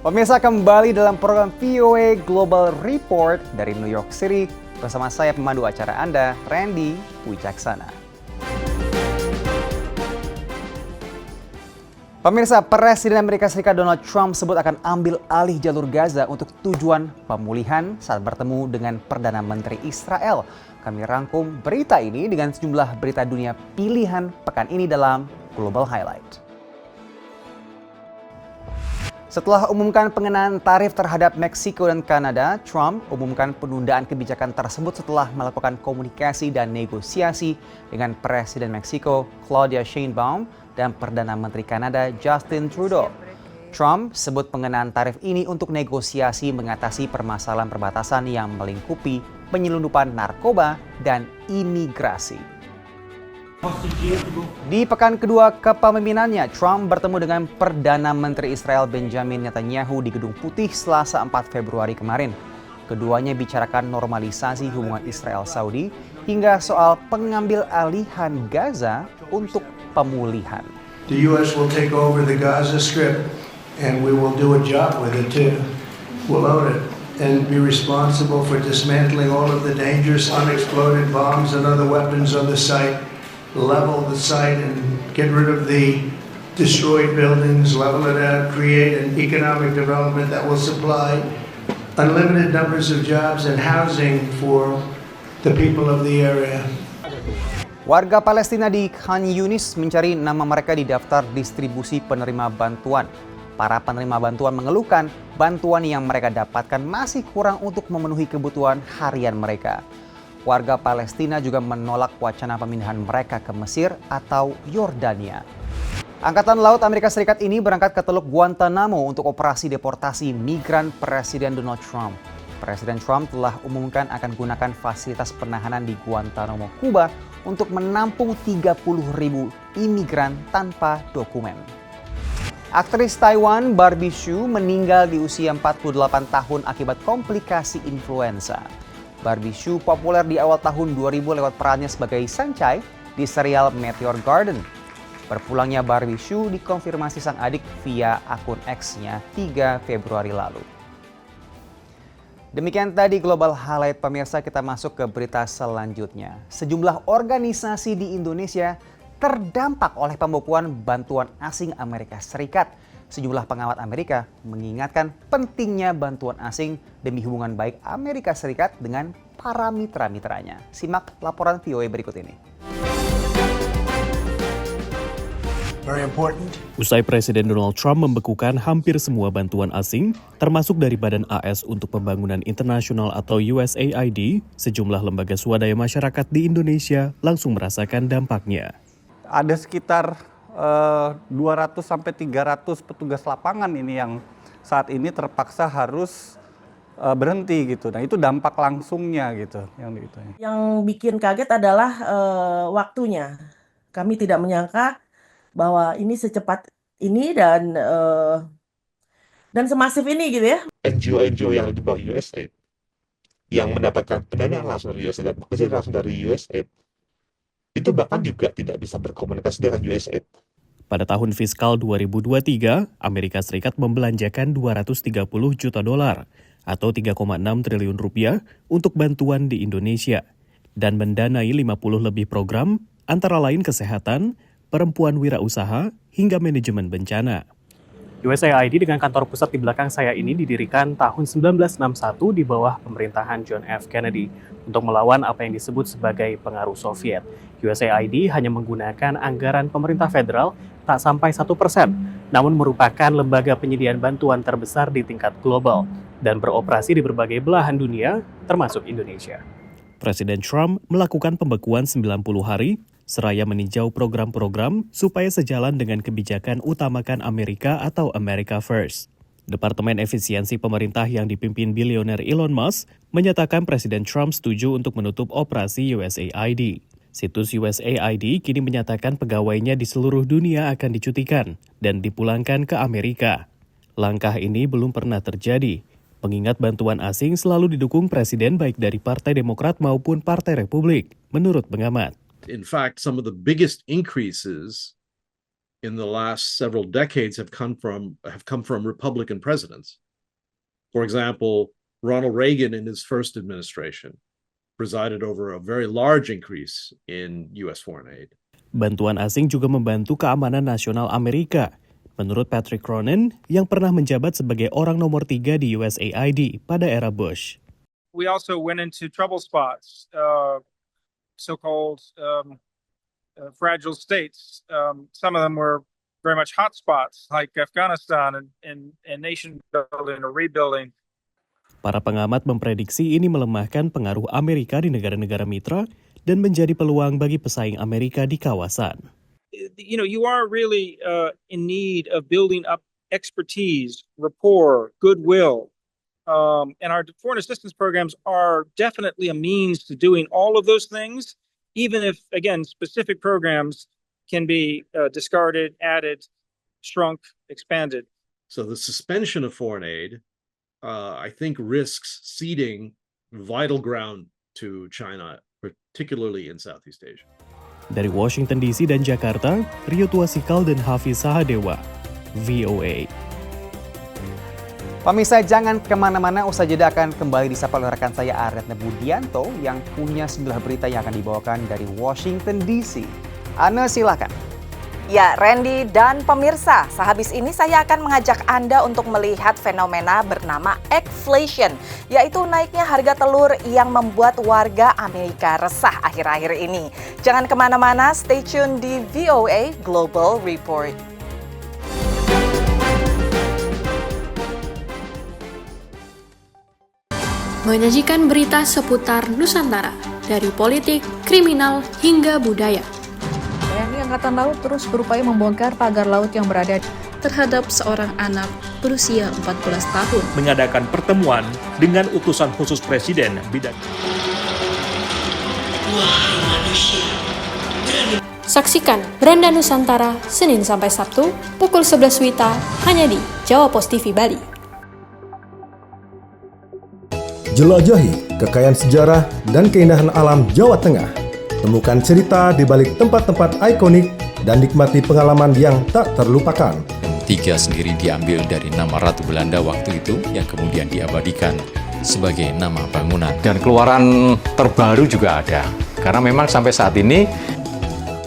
Pemirsa, kembali dalam program VOA Global Report dari New York City bersama saya pemandu acara Anda, Randy Wicaksana. Pemirsa, Presiden Amerika Serikat Donald Trump sebut akan ambil alih jalur Gaza untuk tujuan pemulihan saat bertemu dengan Perdana Menteri Israel. Kami rangkum berita ini dengan sejumlah berita dunia pilihan pekan ini dalam Global Highlight. Setelah umumkan pengenaan tarif terhadap Meksiko dan Kanada, Trump umumkan penundaan kebijakan tersebut setelah melakukan komunikasi dan negosiasi dengan Presiden Meksiko Claudia Sheinbaum dan Perdana Menteri Kanada Justin Trudeau. Trump sebut pengenaan tarif ini untuk negosiasi mengatasi permasalahan perbatasan yang melingkupi penyelundupan narkoba dan imigrasi. Di pekan kedua kepemimpinannya, Trump bertemu dengan Perdana Menteri Israel Benjamin Netanyahu di Gedung Putih Selasa 4 Februari kemarin. Keduanya bicarakan normalisasi hubungan Israel-Saudi hingga soal pengambil alihan Gaza untuk pemulihan. The U.S. will take over the Gaza Strip and we will do a job with it too. We'll own it and be responsible for dismantling all of the dangerous unexploded bombs and other weapons on the site. Level the site and get rid of the destroyed buildings, level it out, create an economic development that will supply unlimited numbers of jobs and housing for the people of the area. Warga Palestina di Khan Yunis mencari nama mereka di daftar distribusi penerima bantuan. Para penerima bantuan mengeluhkan bantuan yang mereka dapatkan masih kurang untuk memenuhi kebutuhan harian mereka. Warga Palestina juga menolak wacana pemindahan mereka ke Mesir atau Yordania. Angkatan Laut Amerika Serikat ini berangkat ke Teluk Guantanamo untuk operasi deportasi migran Presiden Donald Trump. Presiden Trump telah umumkan akan gunakan fasilitas penahanan di Guantanamo, Kuba untuk menampung 30.000 imigran tanpa dokumen. Aktris Taiwan Barbie Hsu meninggal di usia 48 tahun akibat komplikasi influenza. Barbie Hsu populer di awal tahun 2000 lewat perannya sebagai Sancai di serial Meteor Garden. Berpulangnya Barbie Hsu dikonfirmasi sang adik via akun X-nya 3 Februari lalu. Demikian tadi Global Highlight, pemirsa. Kita masuk ke berita selanjutnya. Sejumlah organisasi di Indonesia terdampak oleh pembekuan bantuan asing Amerika Serikat. Sejumlah pengamat Amerika mengingatkan pentingnya bantuan asing demi hubungan baik Amerika Serikat dengan para mitra-mitranya. Simak laporan VOA berikut ini. Usai Presiden Donald Trump membekukan hampir semua bantuan asing, termasuk dari Badan AS untuk Pembangunan Internasional atau USAID, sejumlah lembaga swadaya masyarakat di Indonesia langsung merasakan dampaknya. Ada sekitar 200 sampai 300 petugas lapangan ini yang saat ini terpaksa harus berhenti gitu. Nah, itu dampak langsungnya gitu Yang bikin kaget adalah waktunya. Kami tidak menyangka bahwa ini secepat ini dan semasif ini gitu ya. NGO-NGO yang di bawah USAID yang mendapatkan pendanaan langsung dari USAID dan bekerja langsung dari USAID itu bahkan juga tidak bisa berkomunikasi dengan USAID. Pada tahun fiskal 2023, Amerika Serikat membelanjakan 230 juta dolar atau 3,6 triliun rupiah untuk bantuan di Indonesia dan mendanai 50 lebih program antara lain kesehatan, perempuan wirausaha, hingga manajemen bencana. USAID dengan kantor pusat di belakang saya ini didirikan tahun 1961 di bawah pemerintahan John F. Kennedy untuk melawan apa yang disebut sebagai pengaruh Soviet. USAID hanya menggunakan anggaran pemerintah federal tak sampai 1%, namun merupakan lembaga penyediaan bantuan terbesar di tingkat global dan beroperasi di berbagai belahan dunia, termasuk Indonesia. Presiden Trump melakukan pembekuan 90 hari seraya meninjau program-program supaya sejalan dengan kebijakan utamakan Amerika atau America First. Departemen Efisiensi Pemerintah yang dipimpin bilioner Elon Musk menyatakan Presiden Trump setuju untuk menutup operasi USAID. Situs USAID kini menyatakan pegawainya di seluruh dunia akan dicutikan dan dipulangkan ke Amerika. Langkah ini belum pernah terjadi, mengingat bantuan asing selalu didukung Presiden baik dari Partai Demokrat maupun Partai Republik, menurut pengamat. In fact, some of the biggest increases in the last several decades have come from Republican presidents. For example, Ronald Reagan in his first administration presided over a very large increase in U.S. foreign aid. Bantuan asing juga membantu keamanan nasional Amerika. Menurut Patrick Cronin, yang pernah menjabat sebagai orang nomor 3 di USAID pada era Bush. We also went into trouble spots, so-called fragile states. Some of them were very much hot spots, like Afghanistan and nation building or rebuilding. Para pengamat memprediksi ini melemahkan pengaruh Amerika di negara-negara mitra dan menjadi peluang bagi pesaing Amerika di kawasan. You are really in need of building up expertise, rapport, goodwill. And our foreign assistance programs are definitely a means to doing all of those things, even if, again, specific programs can be discarded, added, shrunk, expanded. So the suspension of foreign aid, I think, risks ceding vital ground to China, particularly in Southeast Asia. Dari Washington DC dan Jakarta, Rio Tuasikal dan Hafiz Sahadewa, VOA. Pemirsa, jangan kemana-mana, usai jeda akan kembali disapa oleh rekan saya Aryatna Budianto yang punya 9 berita yang akan dibawakan dari Washington DC. Ana, silakan. Ya, Randy dan pemirsa, sehabis ini saya akan mengajak Anda untuk melihat fenomena bernama eggflation, yaitu naiknya harga telur yang membuat warga Amerika resah akhir-akhir ini. Jangan kemana-mana, stay tune di VOA Global Report. Menyajikan berita seputar Nusantara, dari politik, kriminal, hingga budaya. TNI Angkatan Laut terus berupaya membongkar pagar laut yang berada Terhadap seorang anak berusia 14 tahun. Mengadakan pertemuan dengan utusan khusus Presiden bidang. Saksikan Beranda Nusantara Senin sampai Sabtu pukul 11 WITA hanya di Jawa Pos TV Bali. Jelajahi kekayaan sejarah dan keindahan alam Jawa Tengah. Temukan cerita di balik tempat-tempat ikonik dan nikmati pengalaman yang tak terlupakan. Tiga sendiri diambil dari nama Ratu Belanda waktu itu yang kemudian diabadikan sebagai nama bangunan. Dan keluaran terbaru juga ada. Karena memang sampai saat ini.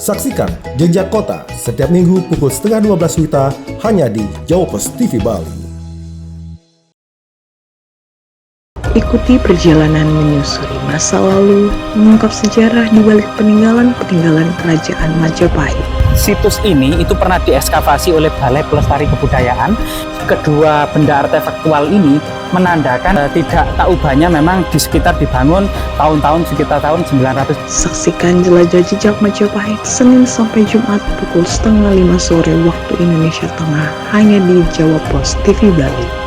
Saksikan Jejak Kota setiap minggu pukul 11:30 WITA hanya di Jawa Pos TV Bali. Ikuti perjalanan menyusuri masa lalu, mengungkap sejarah di balik peninggalan-peninggalan kerajaan Majapahit. Situs ini itu pernah diekskavasi oleh Balai Pelestari Kebudayaan. Kedua benda artefaktual ini menandakan tidak tak ubahnya memang di sekitar dibangun tahun-tahun sekitar tahun 900. Saksikan Jelajah Jejak Majapahit Senin sampai Jumat pukul 4:30 sore waktu Indonesia Tengah hanya di Jawa Pos TV Bali.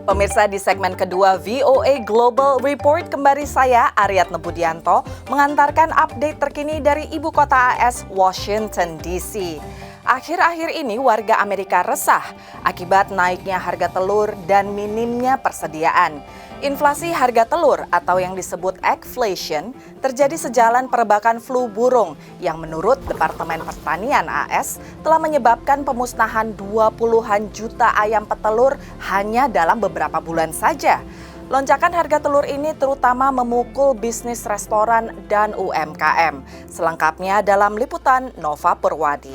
Pemirsa, di segmen kedua VOA Global Report kembali saya Aryatna Budianto mengantarkan update terkini dari ibu kota AS Washington DC. Akhir-akhir ini warga Amerika resah akibat naiknya harga telur dan minimnya persediaan. Inflasi harga telur atau yang disebut eggflation terjadi sejalan perebakan flu burung yang menurut Departemen Pertanian AS telah menyebabkan pemusnahan 20-an juta ayam petelur hanya dalam beberapa bulan saja. Lonjakan harga telur ini terutama memukul bisnis restoran dan UMKM. Selengkapnya dalam liputan Nova Purwadi.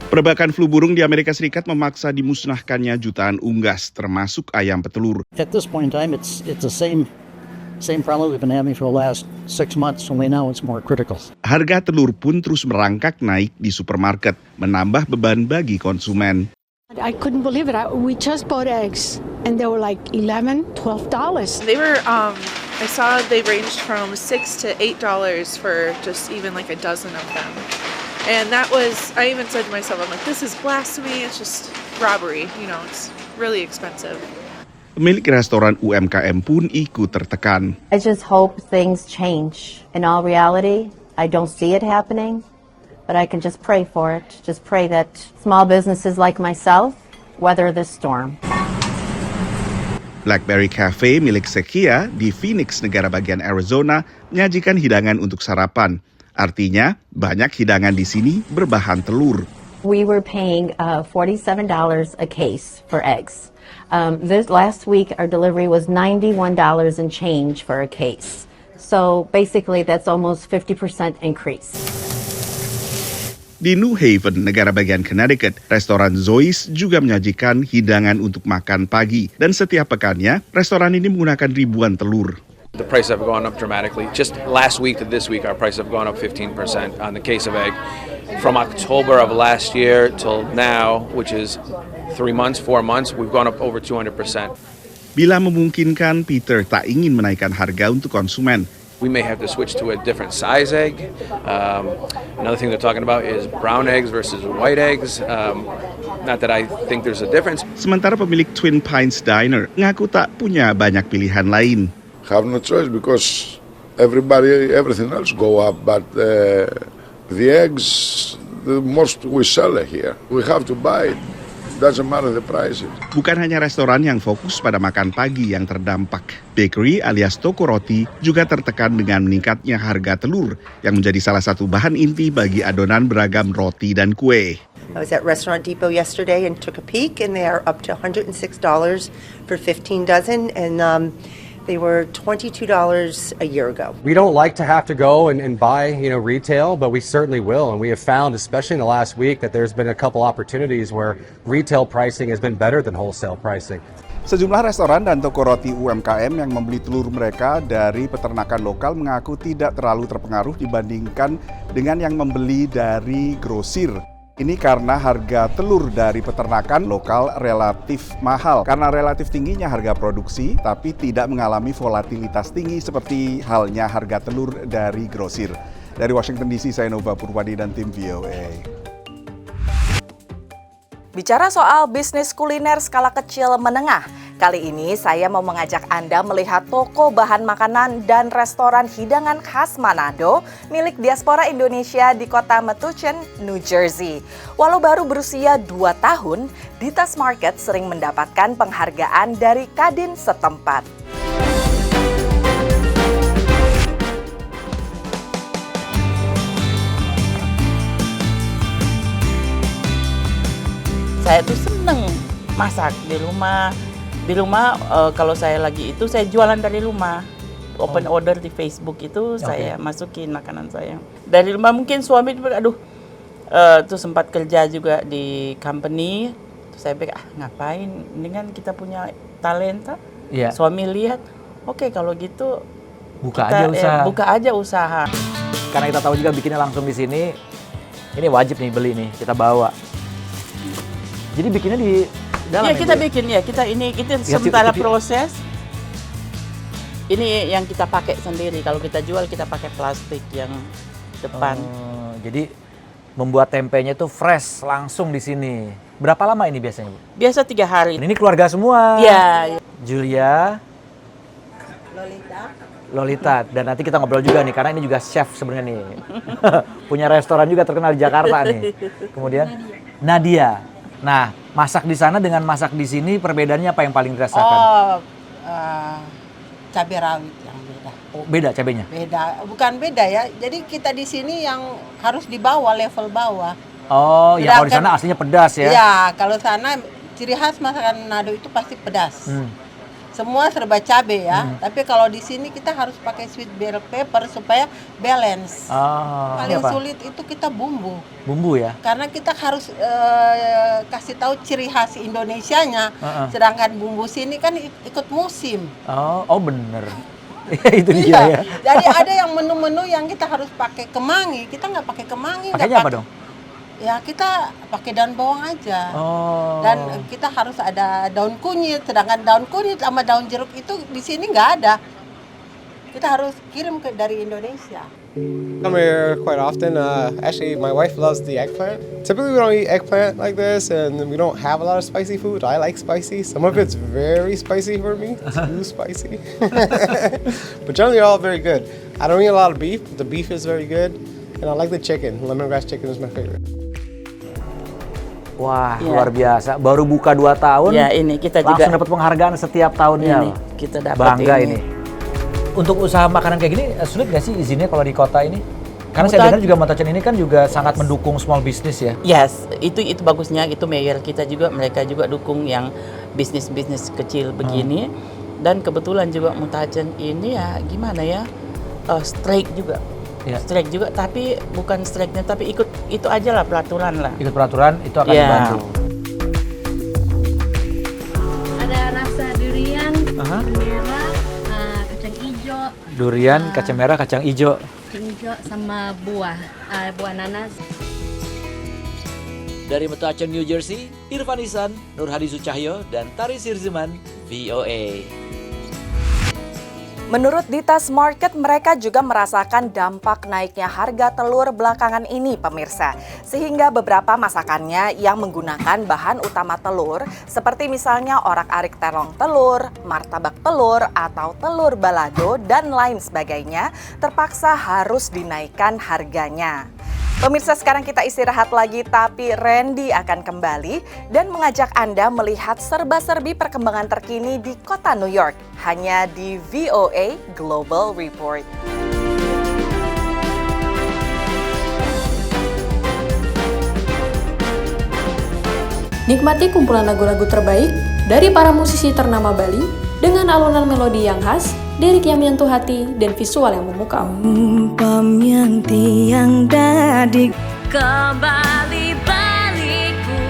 Perebakan flu burung di Amerika Serikat memaksa dimusnahkannya jutaan unggas, termasuk ayam petelur. At this point in time, it's the same problem we've been having for the last 6 months, only now it's more critical. Harga telur pun terus merangkak naik di supermarket, menambah beban bagi konsumen. I couldn't believe it. We just bought eggs, and they were like $11, $12. They were, I saw they ranged from $6 to $8 for just even like a dozen of them. And that was, I even said to myself, I'm like, this is blasphemy, it's just robbery, it's really expensive. Pemilik restoran UMKM pun ikut tertekan. I just hope things change. In all reality, I don't see it happening, but I can just pray for it. Just pray that small businesses like myself weather this storm. Blackberry Cafe milik Sekia di Phoenix, negara bagian Arizona, menyajikan hidangan untuk sarapan. Artinya, banyak hidangan di sini berbahan telur. We were paying $47 a case for eggs. This last week, our delivery was $91 and change for a case. So basically, that's almost 50% increase. Di New Haven, negara bagian Connecticut, restoran Zoe's juga menyajikan hidangan untuk makan pagi. Dan setiap pekannya, restoran ini menggunakan ribuan telur. The price have gone up dramatically. Just last week to this week, our price have gone up 15% on the case of egg. From October of last year till now, which is 4 months, we've gone up over 200%. Bila memungkinkan, Peter tak ingin menaikkan harga untuk konsumen. We may have to switch to a different size egg. Another thing they're talking about is brown eggs versus white eggs. Not that I think there's a difference. Sementara pemilik Twin Pines Diner ngaku tak punya banyak pilihan lain. Have no choice because everything else go up, but the eggs, the most we sell here. We have to buy it. Doesn't matter the price. Bukan hanya restoran yang fokus pada makan pagi yang terdampak. Bakery alias toko roti juga tertekan dengan meningkatnya harga telur yang menjadi salah satu bahan inti bagi adonan beragam roti dan kue. I was at Restaurant Depot yesterday and took a peek, and they are up to $106 for 15 dozen, and they were $22 a year ago. We don't like to have to go and buy, retail, but we certainly will. And we have found, especially in the last week, that there's been a couple opportunities where retail pricing has been better than wholesale pricing. Sejumlah restoran dan toko roti UMKM yang membeli telur mereka dari peternakan lokal mengaku tidak terlalu terpengaruh dibandingkan dengan yang membeli dari grosir. Ini karena harga telur dari peternakan lokal relatif mahal. Karena relatif tingginya harga produksi, tapi tidak mengalami volatilitas tinggi seperti halnya harga telur dari grosir. Dari Washington DC, saya Nova Purwadi dan tim VOA. Bicara soal bisnis kuliner skala kecil menengah, kali ini saya mau mengajak Anda melihat toko bahan makanan dan restoran hidangan khas Manado milik diaspora Indonesia di kota Metuchen, New Jersey. Walau baru berusia 2 tahun, Ditas Market sering mendapatkan penghargaan dari Kadin setempat. Saya tuh seneng masak di rumah. Di rumah kalau saya lagi itu saya jualan dari rumah. Open order di Facebook itu saya masukin makanan saya. Dari rumah mungkin suami tuh sempat kerja juga di company. Terus saya pikir ngapain? Dengan kita punya talenta. Yeah. Suami lihat, oke, kalau gitu buka aja usaha. Karena kita tahu juga bikinnya langsung di sini. Ini wajib nih beli nih, kita bawa. Jadi bikinnya di dalam. Iya, kita bikin ya. Kita sementara proses. Ini yang kita pakai sendiri. Kalau kita jual kita pakai plastik yang depan. Jadi membuat tempenya itu fresh langsung di sini. Berapa lama ini biasanya, Bu? Biasa 3 hari. Ini keluarga semua. Iya. Julia, Lolita, dan nanti kita ngobrol juga nih karena ini juga chef sebenarnya nih. Punya restoran juga terkenal di Jakarta nih. Kemudian Nadia. Nah, masak di sana dengan masak di sini perbedaannya apa yang paling dirasakan? Cabai rawit yang beda. Oh, beda cabenya? Beda, bukan beda ya. Jadi kita di sini yang harus di bawah, level bawah. Oh, ya kalau di sana aslinya pedas ya? Ya, kalau sana ciri khas masakan Manado itu pasti pedas. Semua serba cabai ya. Tapi kalau di sini kita harus pakai sweet bell pepper supaya balance. Paling sulit itu kita bumbu. Bumbu ya? Karena kita harus kasih tahu ciri khas Indonesianya. Sedangkan bumbu sini kan ikut musim. Oh bener. Itu dia ya. Jadi ada yang menu-menu yang kita harus pakai kemangi. Kita nggak pakai kemangi. Pakainya apa dong? Ya kita pakai daun bawang aja. Dan kita harus ada daun kunyit. Sedangkan daun kunyit sama daun jeruk itu di sini nggak ada. Kita harus kirim dari Indonesia. Come here quite often. Actually, my wife loves the eggplant. Typically, we don't eat eggplant like this, and we don't have a lot of spicy food. I like spicy. Some of it's very spicy for me, too spicy. But generally, they're all very good. I don't eat a lot of beef. The beef is very good, and I like the chicken. Lemongrass chicken is my favorite. Wah, luar biasa. Baru buka 2 tahun. Ya, ini kita langsung juga dapat penghargaan setiap tahunnya. Ini kita dapat bangga ini. Untuk usaha makanan kayak gini sulit nggak sih izinnya kalau di kota ini? Karena saya dengar juga Mutachan ini kan juga sangat mendukung small business ya. Yes, itu bagusnya, itu mayor kita juga, mereka juga dukung yang bisnis kecil begini. Dan kebetulan juga Mutachan ini ya gimana ya, strike juga. Strike juga, tapi bukan strike-nya, tapi ikut itu aja lah peraturan lah. Ikut peraturan itu akan dibantu. Ada rasa durian, merah, kacang hijau. Durian, kacang merah, kacang hijau. Kacang hijau sama buah nanas. Dari Mutachan, New Jersey, Irfan Ihsan, Nur Hadi Sucahyo, dan Tari Sirziman, VOA. Menurut Ditas Market, mereka juga merasakan dampak naiknya harga telur belakangan ini, pemirsa. Sehingga beberapa masakannya yang menggunakan bahan utama telur, seperti misalnya orak-arik terong telur, martabak telur, atau telur balado, dan lain sebagainya, terpaksa harus dinaikkan harganya. Pemirsa, sekarang kita istirahat lagi, tapi Randy akan kembali dan mengajak Anda melihat serba-serbi perkembangan terkini di kota New York, hanya di VOA Global Report. Nikmati kumpulan lagu-lagu terbaik dari para musisi ternama Bali dengan alunan melodi yang khas, lirik yang menyentuh hati, dan visual yang memukau. Umpamnya tiang dadik Kembali baliku.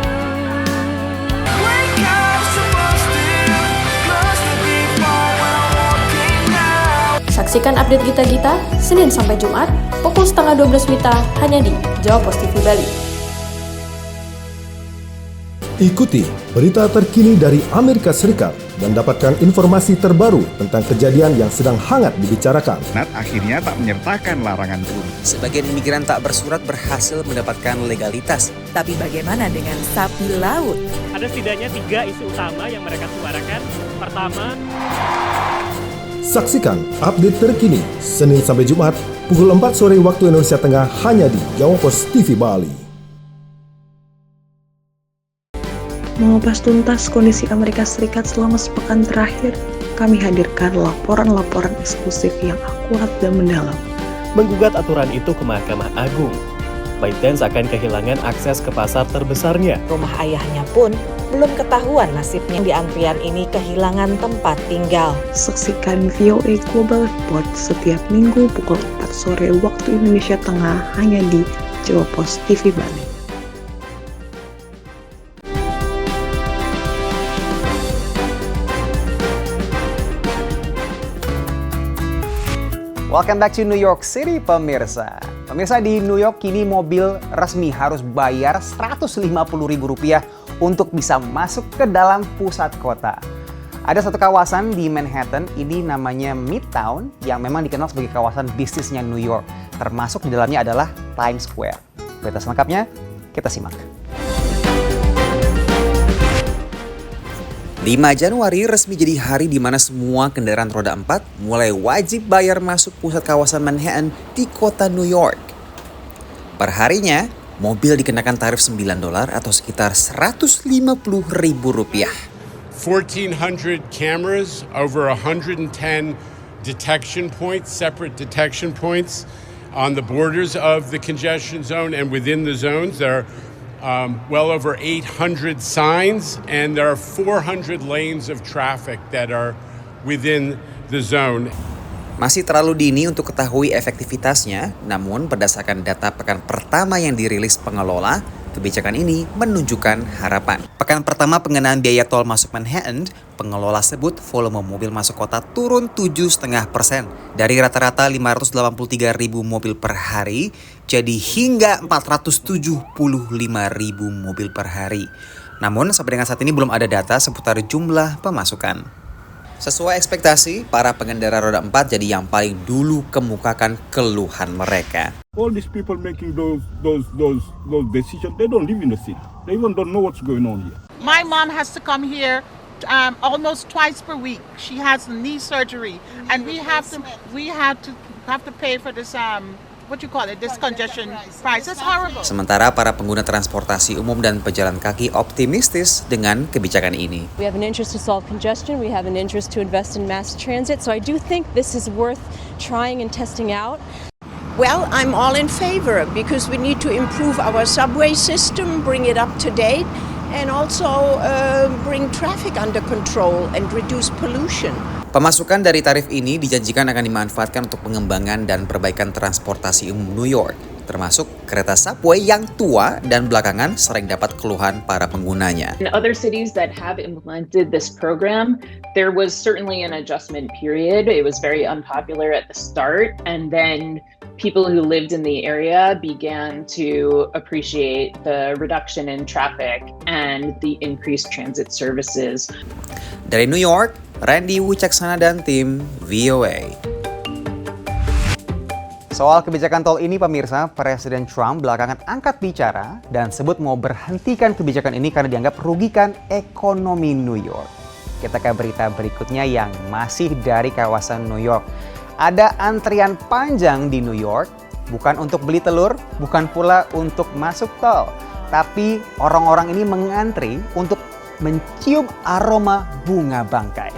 Saksikan update Gita-Gita Senin sampai Jumat pukul 11:30 WITA hanya di Jawa Post TV Bali. Ikuti berita terkini dari Amerika Serikat dan dapatkan informasi terbaru tentang kejadian yang sedang hangat dibicarakan. Senat akhirnya tak menyertakan larangan drone. Sebagian imigran tak bersurat berhasil mendapatkan legalitas. Tapi bagaimana dengan sapi laut? Ada setidaknya 3 isu utama yang mereka suarakan. Pertama, saksikan update terkini Senin sampai Jumat pukul 4 sore waktu Indonesia Tengah hanya di Jawa Post TV Bali. Mengupas tuntas kondisi Amerika Serikat selama sepekan terakhir, kami hadirkan laporan-laporan eksklusif yang akurat dan mendalam. Menggugat aturan itu ke Mahkamah Agung, ByteDance akan kehilangan akses ke pasar terbesarnya. Rumah ayahnya pun belum ketahuan nasibnya. Di antrian ini kehilangan tempat tinggal. Saksikan VOA Global Report setiap minggu pukul 4 sore waktu Indonesia Tengah hanya di Jawa Post TV Bali. Welcome back to New York City, pemirsa. Pemirsa, di New York kini mobil resmi harus bayar Rp150.000 untuk bisa masuk ke dalam pusat kota. Ada satu kawasan di Manhattan, ini namanya Midtown, yang memang dikenal sebagai kawasan bisnisnya New York. Termasuk di dalamnya adalah Times Square. Berita selengkapnya, kita simak. 5 Januari resmi jadi hari di mana semua kendaraan roda 4 mulai wajib bayar masuk pusat kawasan Manhattan di kota New York. Perharinya, mobil dikenakan tarif $9 atau sekitar Rp150.000. 1,400 cameras, over 110 detection points, separate detection points on the borders of the congestion zone and within the zones. There are well over 800 signs, and there are 400 lanes of traffic that are within the zone. Masih terlalu dini untuk ketahui efektivitasnya, namun berdasarkan data pekan pertama yang dirilis pengelola, kebijakan ini menunjukkan harapan. Pekan pertama pengenaan biaya tol masuk Manhattan, pengelola sebut volume mobil masuk kota turun 7,5%. Dari rata-rata 583.000 mobil per hari, jadi hingga 475.000 mobil per hari. Namun sampai dengan saat ini belum ada data seputar jumlah pemasukan. Sesuai ekspektasi, para pengendara roda 4 jadi yang paling dulu kemukakan keluhan mereka. All these people making those decisions, they don't live in the city. They even don't know what's going on here. My mom has to come here almost twice per week. She has knee surgery, and we have to pay for this this congestion price. It's horrible. Sementara para pengguna transportasi umum dan pejalan kaki optimistis dengan kebijakan ini. We have an interest to solve congestion. We have an interest to invest in mass transit. So I do think this is worth trying and testing out. Well, I'm all in favor because we need to improve our subway system, bring it up to date, and also bring traffic under control and reduce pollution. Pemasukan dari tarif ini dijanjikan akan dimanfaatkan untuk pengembangan dan perbaikan transportasi umum New York, termasuk kereta subway yang tua dan belakangan sering dapat keluhan para penggunanya. In other cities that have implemented this program, there was certainly an adjustment period. It was very unpopular at the start, and then people who lived in the area began to appreciate the reduction in traffic and the increased transit services. Dari New York, Randy Wucaksana dan tim VOA. Soal kebijakan tol ini pemirsa, Presiden Trump belakangan angkat bicara dan sebut mau berhentikan kebijakan ini karena dianggap merugikan ekonomi New York. Kita ke berita berikutnya yang masih dari kawasan New York. Ada antrian panjang di New York, bukan untuk beli telur, bukan pula untuk masuk tol. Tapi orang-orang ini mengantri untuk mencium aroma bunga bangkai.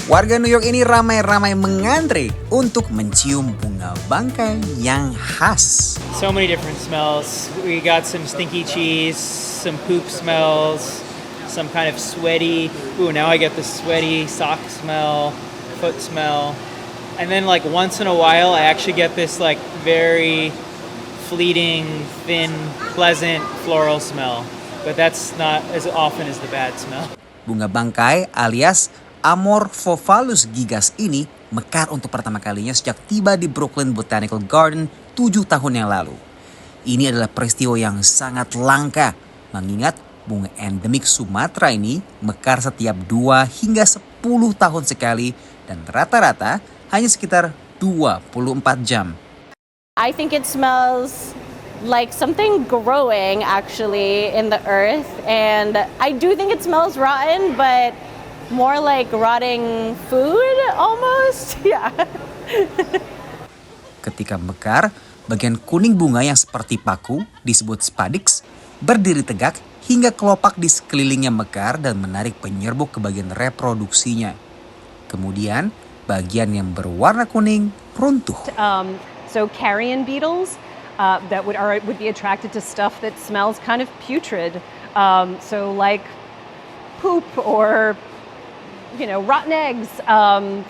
Warga New York ini ramai-ramai mengantri untuk mencium bunga bangkai yang khas. So many different smells. We got some stinky cheese, some poop smells, some kind of sweaty, now I get the sweaty sock smell, foot smell. And then like once in a while, I actually get this like very fleeting, thin, pleasant floral smell. But that's not as often as the bad smell. Bunga bangkai alias Amorphophallus gigas ini mekar untuk pertama kalinya sejak tiba di Brooklyn Botanical Garden 7 tahun yang lalu. Ini adalah peristiwa yang sangat langka, mengingat bunga endemik Sumatera ini mekar setiap 2 hingga 10 tahun sekali dan rata-rata hanya sekitar 24 jam. I think it smells like something growing actually in the earth, and I do think it smells rotten, but more like rotting food almost. Yeah. Ketika mekar, bagian kuning bunga yang seperti paku disebut spadix berdiri tegak hingga kelopak di sekelilingnya mekar dan menarik penyerbuk ke bagian reproduksinya. Kemudian, bagian yang berwarna kuning runtuh. So carrion beetles that would be attracted to stuff that smells kind of putrid. So like poop or rotten eggs,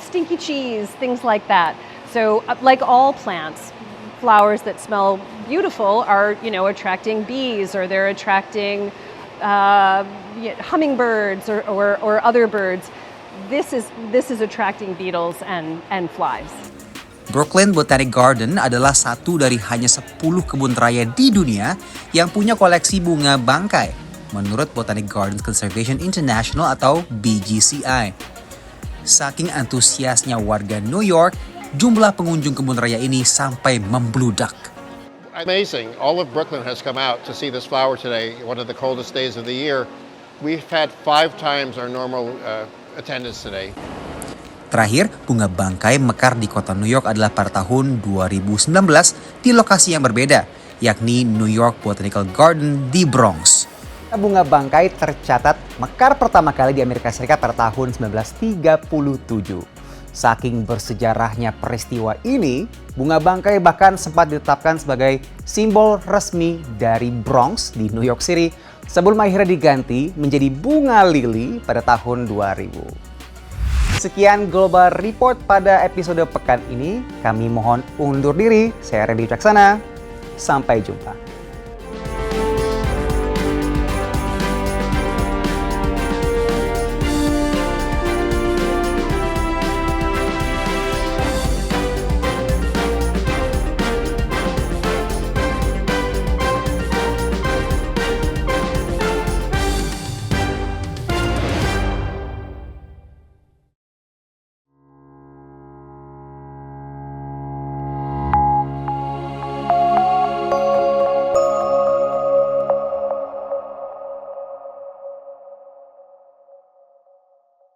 stinky cheese, things like that. So like all plants, flowers that smell beautiful are attracting bees, or they're attracting hummingbirds or other birds. This is attracting beetles and flies. Brooklyn Botanic Garden adalah satu dari hanya 10 kebun raya di dunia yang punya koleksi bunga bangkai, menurut Botanic Gardens Conservation International atau BGCI. Saking antusiasnya warga New York, jumlah pengunjung kebun raya ini sampai membludak. Amazing. All of Brooklyn has come out to see this flower today, one of the coldest days of the year. We've had 5 times our normal attendance today. Terakhir, bunga bangkai mekar di kota New York adalah pada tahun 2019 di lokasi yang berbeda, yakni New York Botanical Garden di Bronx. Bunga bangkai tercatat mekar pertama kali di Amerika Serikat pada tahun 1937. Saking bersejarahnya peristiwa ini, bunga bangkai bahkan sempat ditetapkan sebagai simbol resmi dari Bronx di New York City sebelum akhirnya diganti menjadi bunga lili pada tahun 2000. Sekian Global Report pada episode pekan ini. Kami mohon undur diri. Saya Randy Wucaksana. Sampai jumpa.